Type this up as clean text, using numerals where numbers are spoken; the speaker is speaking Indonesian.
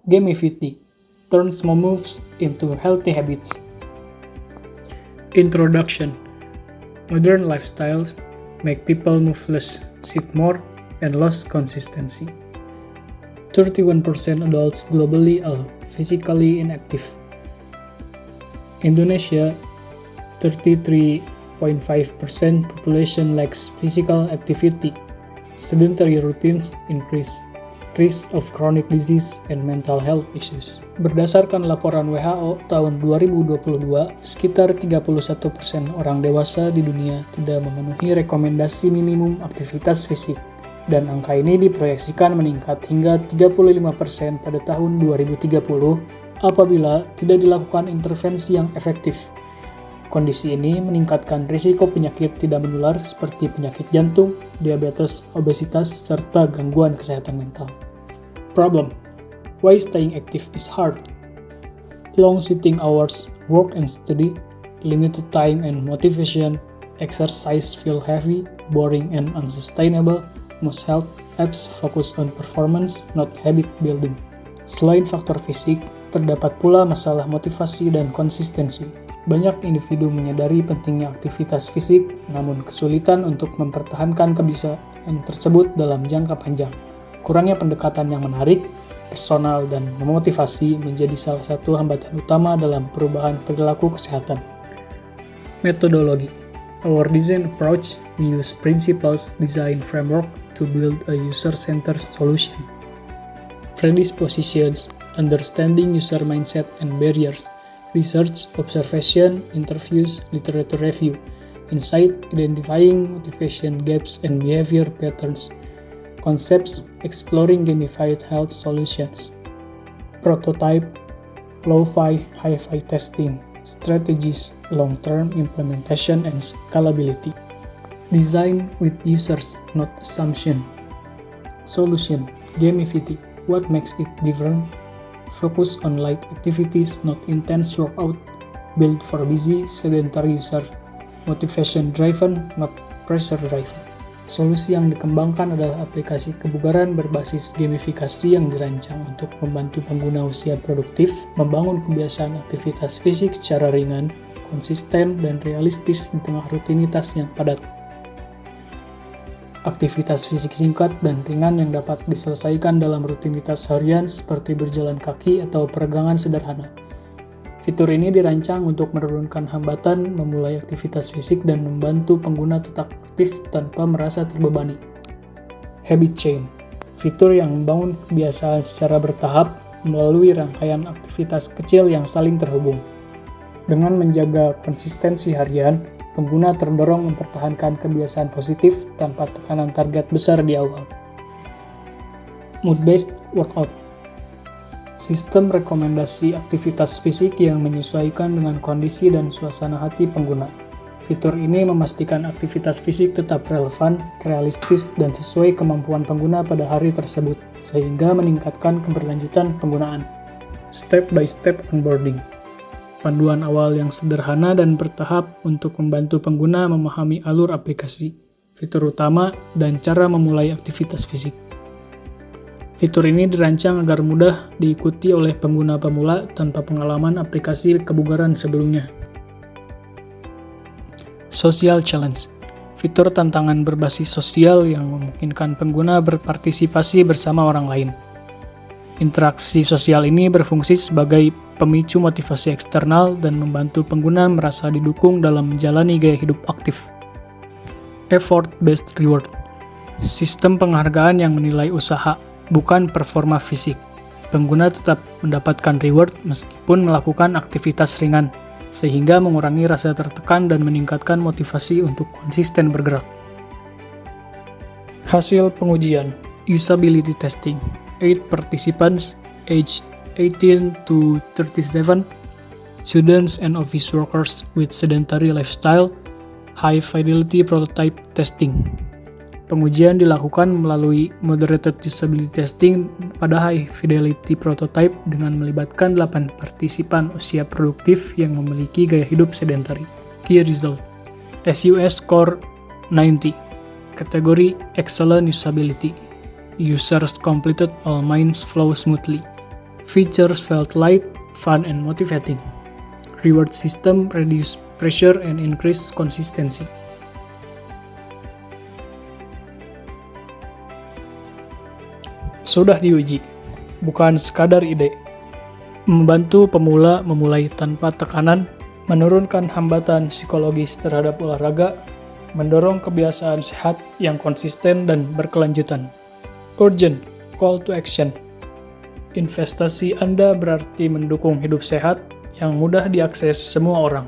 Gamifity turn small moves into healthy habits. Introduction. Modern lifestyles make people move less, sit more, and lose consistency. 31% adults globally are physically inactive. Indonesia, 33.5% population lacks physical activity. Sedentary routines increase risk of chronic disease and mental health issues. Berdasarkan laporan WHO tahun 2022, sekitar 31% orang dewasa di dunia tidak memenuhi rekomendasi minimum aktivitas fisik, dan angka ini diproyeksikan meningkat hingga 35% pada tahun 2030 apabila tidak dilakukan intervensi yang efektif. Kondisi ini meningkatkan risiko penyakit tidak menular seperti penyakit jantung, diabetes, obesitas, serta gangguan kesehatan mental. Problem: why staying active is hard? Long sitting hours, work and study, limited time and motivation, exercise feel heavy, boring and unsustainable. Most health apps focus on performance, not habit building. Selain faktor fisik, terdapat pula masalah motivasi dan konsistensi. Banyak individu menyadari pentingnya aktivitas fisik, namun kesulitan untuk mempertahankan kebiasaan tersebut dalam jangka panjang. Kurangnya pendekatan yang menarik, personal, dan memotivasi menjadi salah satu hambatan utama dalam perubahan perilaku kesehatan. Metodologi. Our design approach, we use principles design framework to build a user-centered solution. Predispositions, understanding user mindset and barriers, research, observation, interviews, literature review, insight, identifying motivation gaps and behavior patterns, concepts, exploring gamified health solutions, prototype, low-fi, high-fi testing, strategies, long-term implementation and scalability. Design with users, not assumption. Solution, Gamifity, what makes it different? Focus on light activities, not intense workout. Built for busy, sedentary user. Motivation driven, not pressure driven. Solusi yang dikembangkan adalah aplikasi kebugaran berbasis gamifikasi yang dirancang untuk membantu pengguna usia produktif membangun kebiasaan aktivitas fisik secara ringan, konsisten, dan realistis di tengah rutinitas yang padat. Aktivitas fisik singkat dan ringan yang dapat diselesaikan dalam rutinitas harian seperti berjalan kaki atau peregangan sederhana. Fitur ini dirancang untuk menurunkan hambatan memulai aktivitas fisik dan membantu pengguna tetap aktif tanpa merasa terbebani. Habit Chain, fitur yang membangun kebiasaan secara bertahap melalui rangkaian aktivitas kecil yang saling terhubung. Dengan menjaga konsistensi harian, pengguna terdorong mempertahankan kebiasaan positif tanpa tekanan target besar di awal. Mood-based workout, sistem rekomendasi aktivitas fisik yang menyesuaikan dengan kondisi dan suasana hati pengguna. Fitur ini memastikan aktivitas fisik tetap relevan, realistis, dan sesuai kemampuan pengguna pada hari tersebut, sehingga meningkatkan keberlanjutan penggunaan. Step-by-step onboarding, panduan awal yang sederhana dan bertahap untuk membantu pengguna memahami alur aplikasi, fitur utama, dan cara memulai aktivitas fisik. Fitur ini dirancang agar mudah diikuti oleh pengguna pemula tanpa pengalaman aplikasi kebugaran sebelumnya. Social Challenge, fitur tantangan berbasis sosial yang memungkinkan pengguna berpartisipasi bersama orang lain. Interaksi sosial ini berfungsi sebagai pemicu motivasi eksternal dan membantu pengguna merasa didukung dalam menjalani gaya hidup aktif. Effort-based reward, sistem penghargaan yang menilai usaha, bukan performa fisik. Pengguna tetap mendapatkan reward meskipun melakukan aktivitas ringan, sehingga mengurangi rasa tertekan dan meningkatkan motivasi untuk konsisten bergerak. Hasil pengujian, usability testing, 8 participants, age 18 to 37, students and office workers with sedentary lifestyle, high fidelity prototype testing. Pengujian dilakukan melalui moderated usability testing pada high fidelity prototype dengan melibatkan 8 partisipan usia produktif yang memiliki gaya hidup sedentary. Key result, SUS score 90, kategori excellent usability, users completed all minds flow smoothly, Features felt light, fun, and motivating. Reward system reduce pressure and increase consistency. Sudah diuji, bukan sekadar ide. Membantu pemula memulai tanpa tekanan, menurunkan hambatan psikologis terhadap olahraga, mendorong kebiasaan sehat yang konsisten dan berkelanjutan. Urgent, call to action. Investasi Anda berarti mendukung hidup sehat yang mudah diakses semua orang.